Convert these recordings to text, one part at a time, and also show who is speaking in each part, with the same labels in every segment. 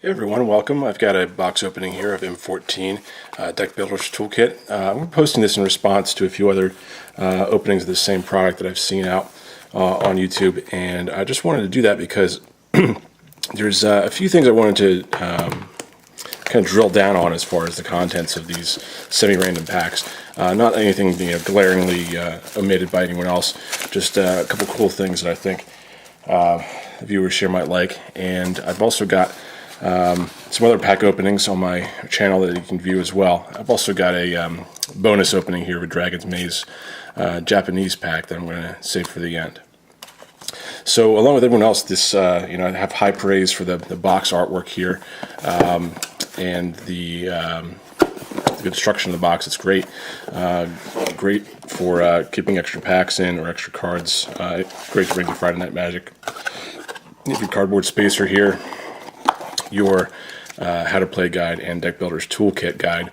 Speaker 1: Hey everyone, welcome. I've got a box opening here of M14 Deckbuilder's Toolkit. We're posting this in response to a few other openings of the same product that I've seen out on YouTube, and I just wanted to do that because there's a few things I wanted to kind of drill down on as far as the contents of these semi-random packs. Not anything glaringly omitted by anyone else, just a couple cool things that I think viewers here might like. And I've also got some other pack openings on my channel that you can view as well. I've also got a bonus opening here with Dragon's Maze Japanese pack that I'm going to save for the end. So along with everyone else, this I have high praise for the box artwork here and the construction of the box. It's great, great for keeping extra packs in or extra cards. Great to bring to Friday Night Magic. You have your cardboard spacer here, your how to play guide, and Deckbuilder's Toolkit guide.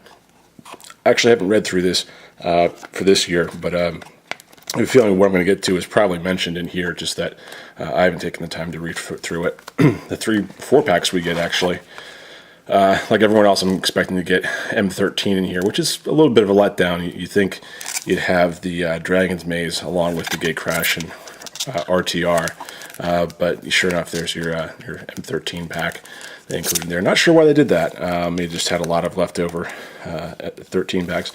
Speaker 1: I actually haven't read through this for this year, but I have a feeling what I'm going to get to is probably mentioned in here, just that I haven't taken the time to read through it. The 4 packs we get, actually, like everyone else, I'm expecting to get M14 in here, which is a little bit of a letdown. You think you'd have the Dragon's Maze along with the Gate Crash and RTR, but sure enough, there's your M13 pack they included there. Not sure why they did that. They just had a lot of leftover at the 13 packs.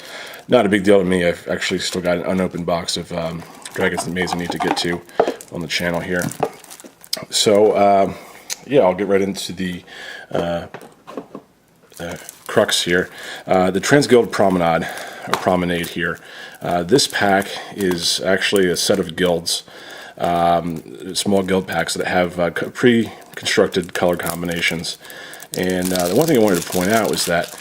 Speaker 1: Not a big deal to me. I've actually still got an unopened box of Dragon's Maze I need to get to on the channel here. So yeah, I'll get right into the crux here. The Transguild Promenade here. This pack is actually a set of guilds, small guild packs that have pre-constructed color combinations. And the one thing I wanted to point out was that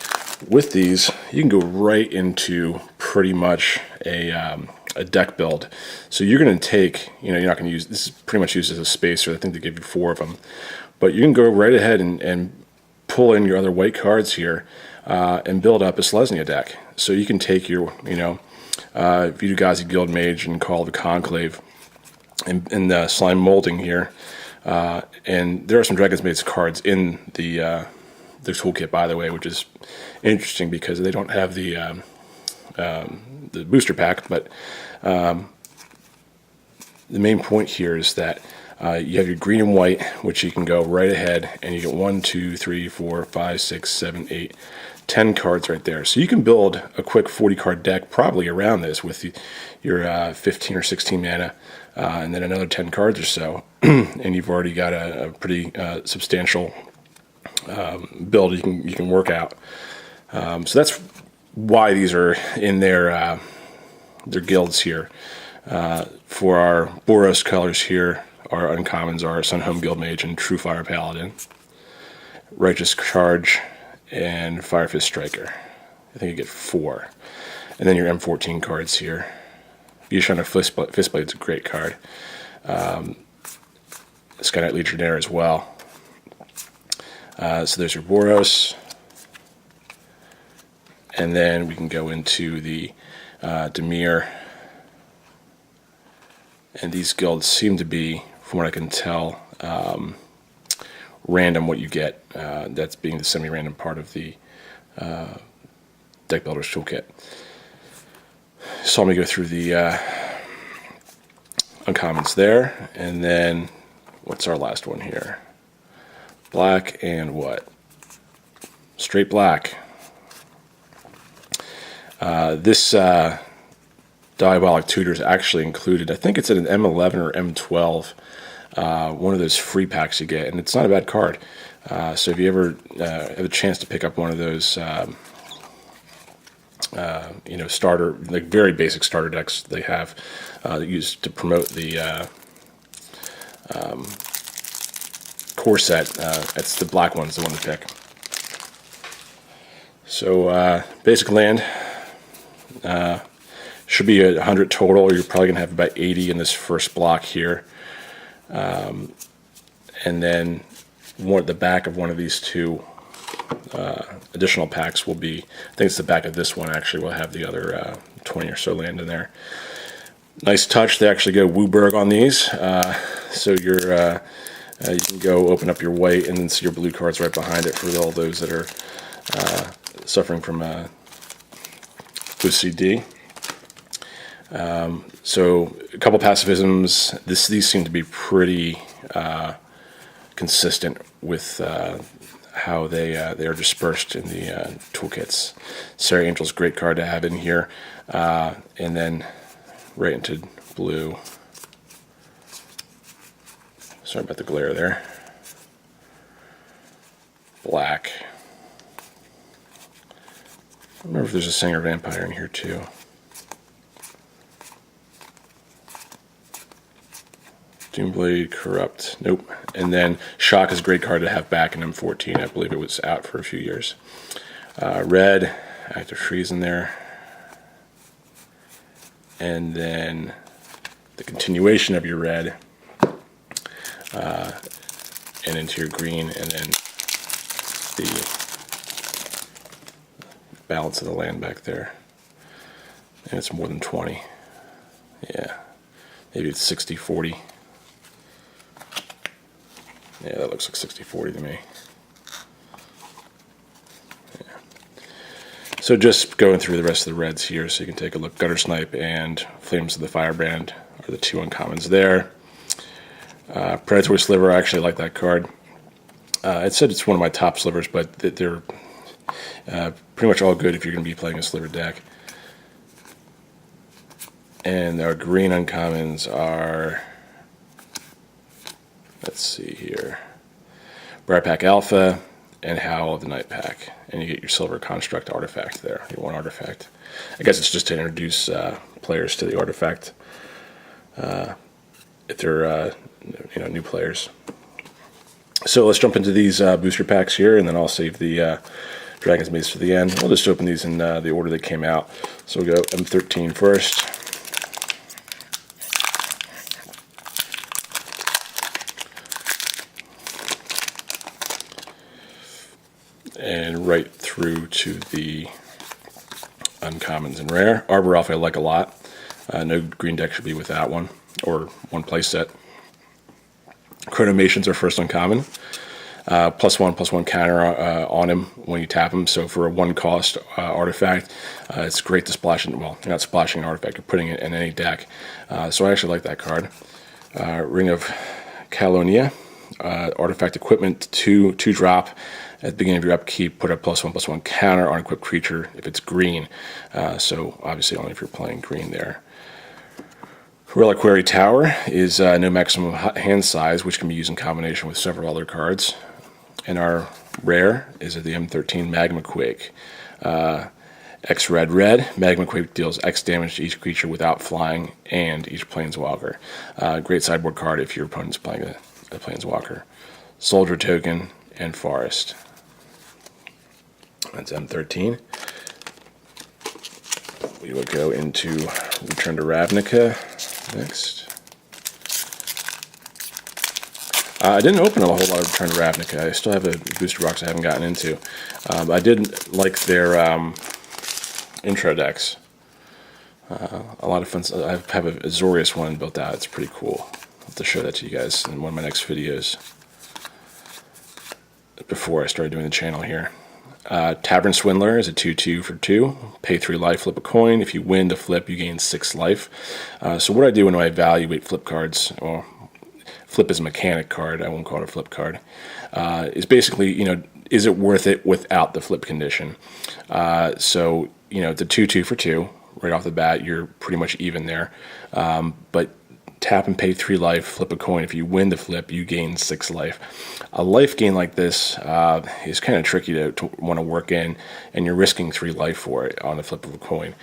Speaker 1: with these, you can go right into pretty much a deck build. So you're going to take, you're not going to use, this is pretty much used as a spacer. I think they give you 4 of them. But you can go right ahead and pull in your other white cards here and build up a Selesnya deck. So you can take your, Vidugazi Guild Mage and call the Conclave in the slime molding here. And there are some Dragon's Maze cards in the toolkit, by the way, which is interesting because they don't have the booster pack. But the main point here is that you have your green and white, which you can go right ahead and you get 1, 2, 3, 4, 5, 6, 7, 8, 10 cards right there. So you can build a quick 40 card deck probably around this with your 15 or 16 mana and then another 10 cards or so, and you've already got a pretty substantial build you can work out. So that's why these are in their guilds here. For our Boros colors here, our uncommons are Sunhome Guild Mage and True Fire Paladin, Righteous Charge, and Fire Fist Striker. I think you get 4. And then your M14 cards here. Yushan of Fistblade's a great card. Sky Knight Legionnaire as well. So there's your Boros. And then we can go into the Dimir. And these guilds seem to be, from what I can tell, random what you get. That's being the semi-random part of the Deckbuilder's Toolkit. So I'm going to go through the uncommons there, and then what's our last one here? Black and what? Straight black. This Diabolic Tutor is actually included. I think it's in an M11 or M12, one of those free packs you get, and it's not a bad card. So if you ever have a chance to pick up one of those, starter, like very basic starter decks they have used to promote the core set, that's the black one's the one to pick. So basic land should be 100 total. You're probably going to have about 80 in this first block here. And then the back of one of these 2 additional packs will be, I think it's the back of this one actually, will have the other 20 or so land in there. Nice touch, they actually go Wooburg on these. So your You can go open up your white and then see your blue cards right behind it for all those that are suffering from OCD. So a couple pacifisms. These seem to be pretty consistent with how they are dispersed in the toolkits. Sarah Angel's a great card to have in here, and then right into blue. Sorry about the glare there. Black. I wonder if there's a Singer Vampire in here too. Doomblade, Corrupt, nope. And then Shock is a great card to have back in M14. I believe it was out for a few years. Red, Active Freeze in there. And then the continuation of your red, and into your green, and then the balance of the land back there. And it's more than 20. Yeah, maybe it's 60-40. Yeah, that looks like 60-40 to me. Yeah. So just going through the rest of the reds here so you can take a look. Gutter Snipe and Flames of the Firebrand are the two uncommons there. Predatory Sliver, I actually like that card. It said it's one of my top slivers, but they're pretty much all good if you're going to be playing a sliver deck. And our green uncommons are, let's see here, Briarpack Alpha and Howl of the Night Pack. And you get your Silver Construct artifact there, your one artifact. I guess it's just to introduce players to the artifact if they're new players. So let's jump into these booster packs here, and then I'll save the Dragon's Maze for the end. We'll just open these in the order they came out. So we'll go M13 first. And right through to the uncommons and rare. Arbor Elf I like a lot. No green deck should be without one, or one play set. Chronomations are first uncommon. +1/+1 counter on him when you tap him. So for a 1-cost artifact, it's great to splash it. Well, you're not splashing an artifact, you're putting it in any deck. So I actually like that card. Ring of Calonia. Artifact equipment, 2-drop. At the beginning of your upkeep, put a +1/+1 counter on equipped creature if it's green. So obviously only if you're playing green there. Reliquary Tower is no maximum hand size, which can be used in combination with several other cards. And our rare is the M13 Magma Quake. X red, Magma Quake deals X damage to each creature without flying and each planeswalker. Great sideboard card if your opponent's playing a planeswalker. Soldier Token and Forest. That's M13. We will go into Return to Ravnica next. I didn't open a whole lot of Return to Ravnica. I still have a booster box I haven't gotten into. I did like their intro decks. A lot of fun. I have a Azorius one built out. It's pretty cool. I'll have to show that to you guys in one of my next videos before I started doing the channel here. Tavern Swindler is a 2/2 for 2. Pay 3 life, flip a coin. If you win the flip, you gain 6 life. So what I do when I evaluate flip cards, or flip is a mechanic card, I won't call it a flip card, is basically, is it worth it without the flip condition? So, it's a 2/2 for 2. Right off the bat, you're pretty much even there. But tap and pay 3 life, flip a coin. If you win the flip, you gain 6 life. A life gain like this is kind of tricky to want to work in, and you're risking 3 life for it on the flip of a coin.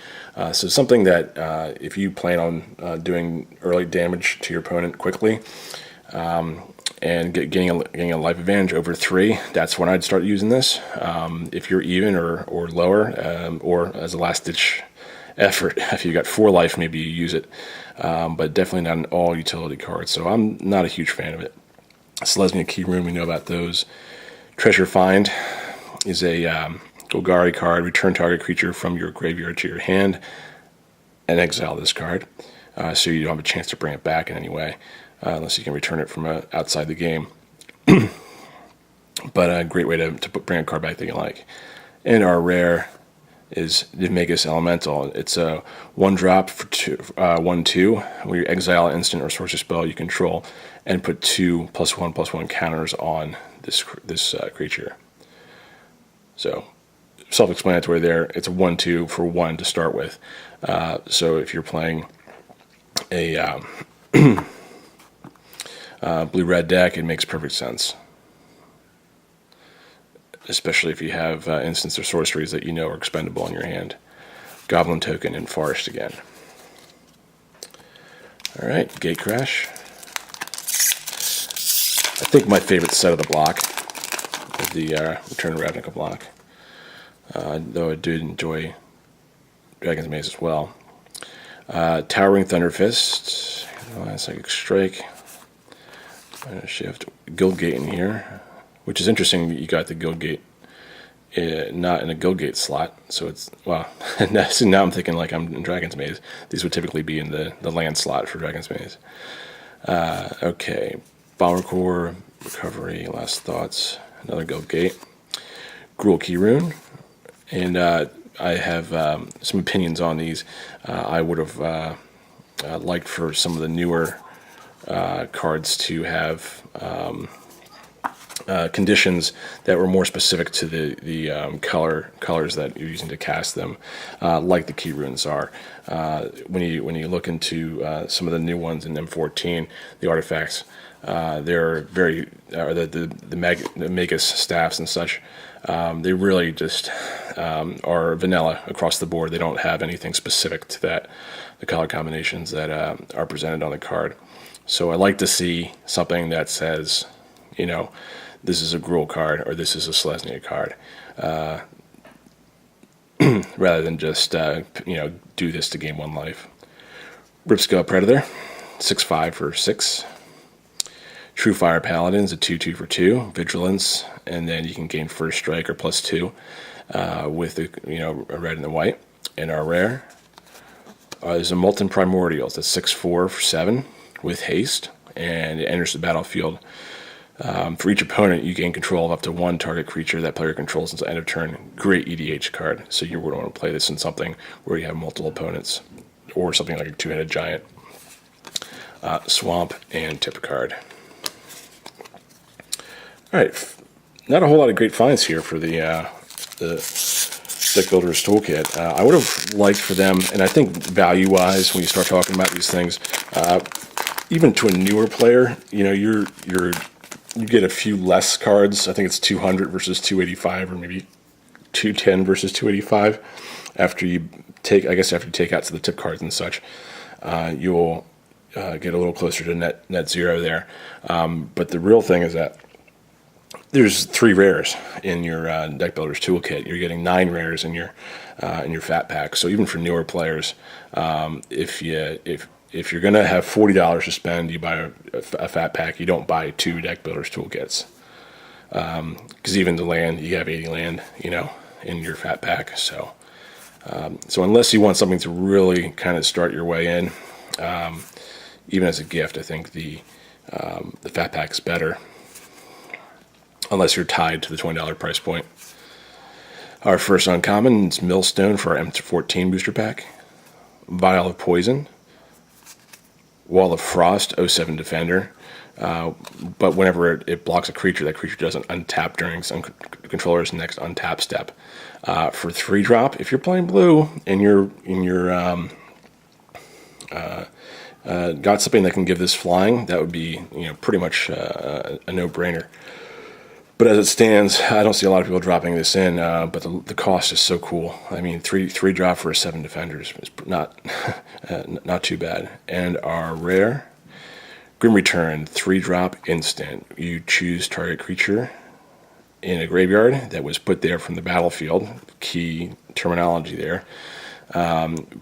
Speaker 1: So something that if you plan on doing early damage to your opponent quickly, and getting a life advantage over 3, that's when I'd start using this. If you're even or lower, or as a last-ditch effort, if you got 4 life, maybe you use it. But definitely not an all utility card, so I'm not a huge fan of it. Selesnya Key Room, we know about those. Treasure Find is a Golgari card. Return target creature from your graveyard to your hand and exile this card. So you don't have a chance to bring it back in any way, unless you can return it from outside the game. but a great way to bring a card back that you like. And our rare is Deckbuilder Elemental. It's a 1-drop for 1/2, where you exile an instant or sorcery spell you control, and put 2 +1/+1 counters on this creature. So, self-explanatory there. It's a 1/2 for 1 to start with. So if you're playing a blue-red deck, it makes perfect sense. Especially if you have instants or sorceries that you know are expendable in your hand. Goblin Token and Forest again. Alright, Gate Crash. I think my favorite set of the block is the Return to Ravnica block. Though I did enjoy Dragon's Maze as well. Towering Thunderfist. Psychic Strike. Shift. Guildgate in here. Which is interesting that you got the Guildgate not in a Guildgate slot. So it's, well, now I'm thinking like I'm in Dragon's Maze. These would typically be in the land slot for Dragon's Maze. Okay. Bomber Core, Recovery, Last Thoughts, another Guildgate. Gruul Key Rune. And I have some opinions on these. I would have liked for some of the newer cards to have conditions that were more specific to the colors that you're using to cast them, like the key runes are. When you look into some of the new ones in M14, the artifacts, they're very the Magus staffs and such. They really just are vanilla across the board. They don't have anything specific to the color combinations that are presented on the card. So I like to see something that says, you know, this is a Gruul card or this is a Selesnya card, rather than just do this to gain 1 life. Ripscale Predator, 6/5 for 6. True Fire Paladins, a 2/2 for 2. Vigilance, and then you can gain First Strike or +2 with a red and the white. And our rare is a Molten Primordials, that's 6/4 for 7 with haste, and it enters the battlefield. For each opponent, you gain control of up to 1 target creature that player controls until end of turn. Great EDH card. So you would want to play this in something where you have multiple opponents, or something like a 2-headed giant. Swamp and tip card. All right, not a whole lot of great finds here for the Deckbuilder's Toolkit. I would have liked for them, and I think value-wise, when you start talking about these things, even to a newer player, you get a few less cards. I think it's 200 versus 285, or maybe 210 versus 285. After you take out to the tip cards and such, you'll get a little closer to net zero there. But the real thing is that there's 3 rares in your Deckbuilder's Toolkit. You're getting 9 rares in your fat pack. So even for newer players, if you're gonna have $40 to spend, you buy a fat pack. You don't buy 2 Deckbuilder's Toolkits, because even the land, you have 80 land, in your fat pack. So unless you want something to really kind of start your way in, even as a gift, I think the fat pack is better. Unless you're tied to the $20 price point. Our first uncommon is Millstone for our M14 booster pack. Vial of Poison. Wall of Frost, 07 Defender. But whenever it blocks a creature, that creature doesn't untap during some controller's next untap step. For 3-drop, if you're playing blue and you're got something that can give this flying, that would be pretty much a no-brainer. But as it stands, I don't see a lot of people dropping this in, but the cost is so cool. I mean, 3-drop for a 7 defenders is not too bad. And our rare, Grim Return, 3-drop instant. You choose target creature in a graveyard that was put there from the battlefield. Key terminology there.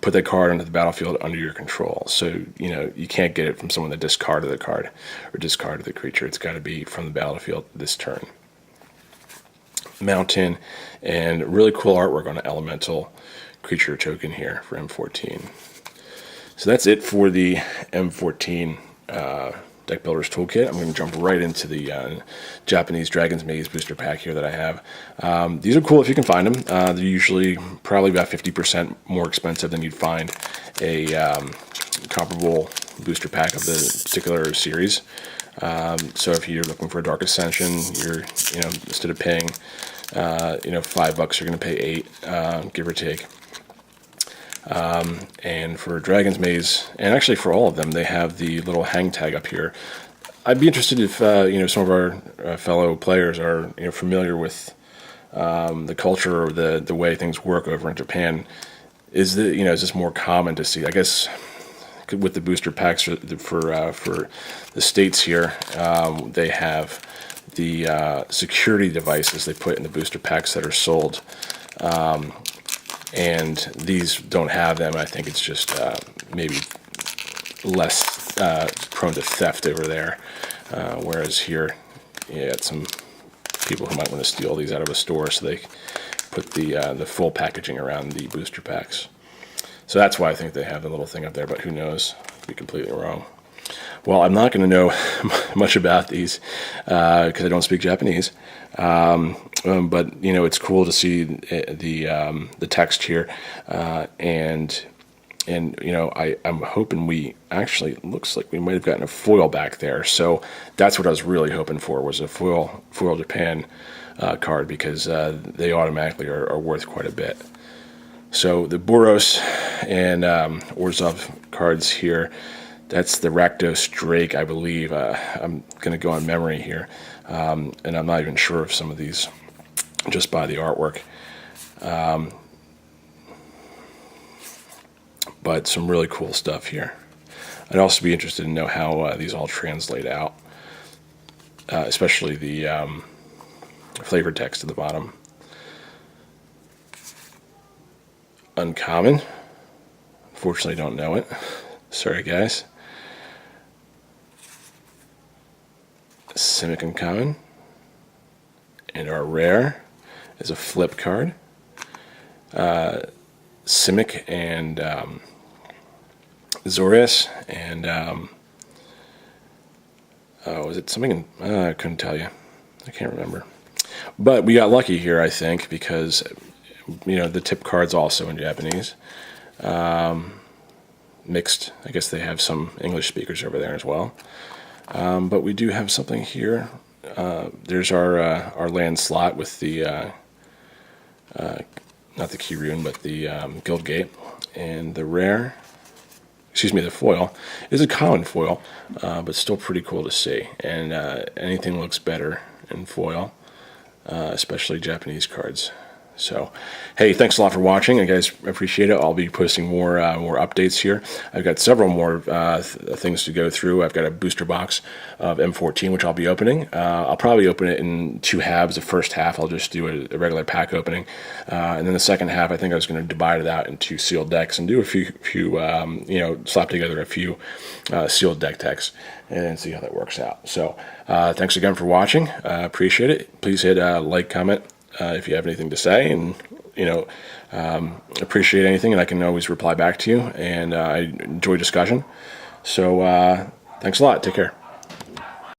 Speaker 1: Put that card onto the battlefield under your control. So, you can't get it from someone that discarded the card or discarded the creature. It's got to be from the battlefield this turn. Mountain, and really cool artwork on an elemental creature token here for M14. So that's it for the M14 Deckbuilder's Toolkit. I'm going to jump right into the Japanese Dragon's Maze booster pack here that I have. These are cool if you can find them. They're usually probably about 50% more expensive than you'd find a comparable booster pack of the particular series. So if you're looking for a Dark Ascension, instead of paying $5, you're going to pay $8, give or take. And for Dragon's Maze, and actually for all of them, they have the little hang tag up here. I'd be interested if some of our fellow players are familiar with the culture or the way things work over in Japan. Is this more common to see? I guess with the booster packs for the states here, they have the security devices they put in the booster packs that are sold. And these don't have them. I think it's just maybe less prone to theft over there. Whereas here, you got some people who might want to steal these out of a store, so they put the full packaging around the booster packs. So that's why I think they have the little thing up there, but who knows? Could be completely wrong. Well, I'm not going to know much about these because I don't speak Japanese. But it's cool to see the text here, and I'm hoping we actually, it looks like we might have gotten a foil back there. So that's what I was really hoping for, was a foil Japan card, because they automatically are worth quite a bit. So the Boros and Orzhov cards here. That's the Rakdos Drake, I believe. I'm going to go on memory here, and I'm not even sure of some of these just by the artwork. But some really cool stuff here. I'd also be interested to know how these all translate out, especially the flavor text at the bottom. Uncommon. Unfortunately, don't know it. Sorry, guys. Simic Uncommon. And our rare is a flip card. Simic and Zorius and was it something I couldn't tell you. I can't remember. But we got lucky here, I think, because the tip card's also in Japanese. Mixed. I guess they have some English speakers over there as well. But we do have something here. There's our land slot with the not the key rune, but the guild gate, and the rare. Excuse me, the foil is a common foil, but still pretty cool to see. And anything looks better in foil, especially Japanese cards. So, hey, thanks a lot for watching. I guys appreciate it. I'll be posting more updates here. I've got several more things to go through. I've got a booster box of M14, which I'll be opening. I'll probably open it in 2 halves. The first half, I'll just do a regular pack opening. And then the second half, I think I was going to divide it out into sealed decks and do a few slap together a few sealed deck decks and see how that works out. So, thanks again for watching. Appreciate it. Please hit like, comment, if you have anything to say, and appreciate anything, and I can always reply back to you, and I enjoy discussion. So thanks a lot. Take care.